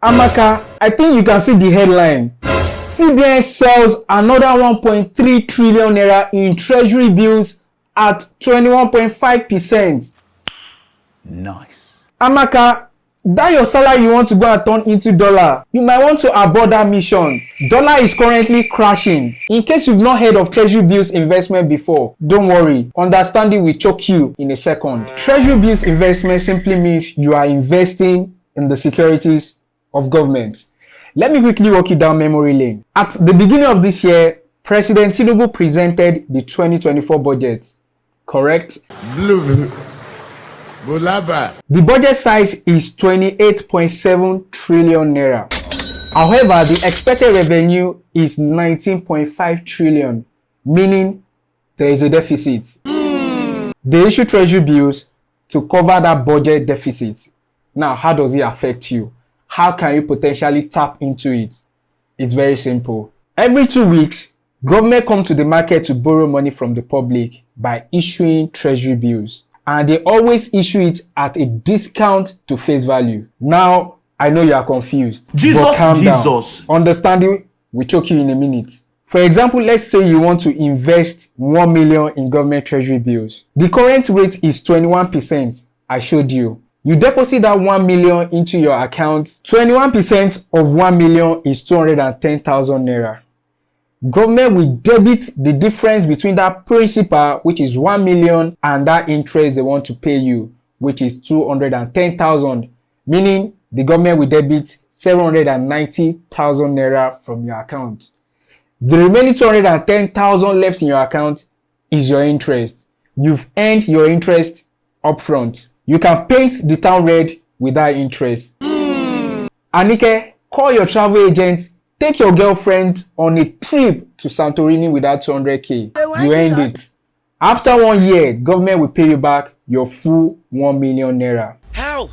Amaka, I think you can see the headline. CBN sells another 1.3 trillion naira in treasury bills at 21.5%. Nice. Amaka, that your salary you want to go and turn into dollar. You might want to abort that mission. Dollar is currently crashing. In case you've not heard of treasury bills investment before, don't worry. Understanding will choke you in a second. Treasury bills investment simply means you are investing in the securities of government. Let me quickly walk you down memory lane. At the beginning of this year, President Tinubu presented the 2024 budget. Correct? The budget size is 28.7 trillion naira. However, the expected revenue is 19.5 trillion, meaning there is a deficit. They issue treasury bills to cover that budget deficit. Now, how does it affect you? How can you potentially tap into it? It's very simple. Every 2 weeks, government come to the market to borrow money from the public by issuing treasury bills. And they always issue it at a discount to face value. Now, I know you are confused. But calm down. Understanding will choke you in a minute. For example, let's say you want to invest 1 million in government treasury bills. The current rate is 21%. I showed you. You deposit that 1 million into your account. 21% of 1 million is 210,000 naira. Government will debit the difference between that principal, which is 1 million, and that interest they want to pay you, which is 210,000. Meaning the government will debit 790,000 naira from your account. The remaining 210,000 left in your account is your interest. You've earned your interest upfront. You can paint the town red with that interest. Anike, call your travel agent. Take your girlfriend on a trip to Santorini with that 200k. You earned it. After 1 year, government will pay you back your full 1 million naira. How?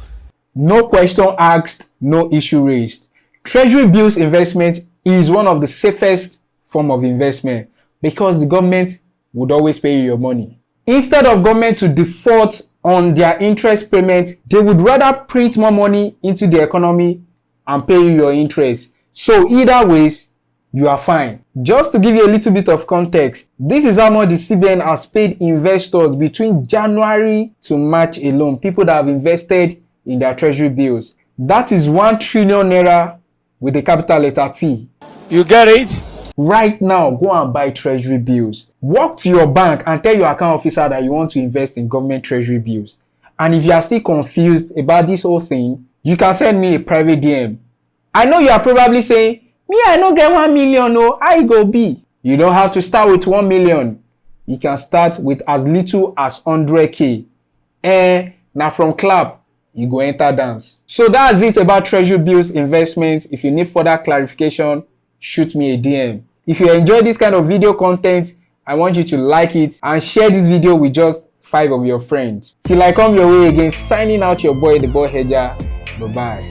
No question asked, no issue raised. Treasury bills investment is one of the safest form of investment because the government would always pay you your money. Instead of government to default on their interest payment, they would rather print more money into the economy and pay you your interest. So either ways, you are fine. Just to give you a little bit of context, this is how much the CBN has paid investors between January to March alone. People that have invested in their treasury bills. That is 1 trillion naira with a capital letter T. You get it? Right now, go and buy treasury bills. Walk to your bank and tell your account officer that you want to invest in government treasury bills. And if you are still confused about this whole thing, you can send me a private DM. I know you are probably saying, me, I don't get 1 million, no, I go be. You don't have to start with 1 million. You can start with as little as 100k. Now from clap, you go enter dance. So that's it about treasury bills investment. If you need further clarification, shoot me a DM. If you enjoy this kind of video content, I want you to like it and share this video with just 5 of your friends. Till I come your way again, signing out your boy, the boy Hedger. Bye-bye.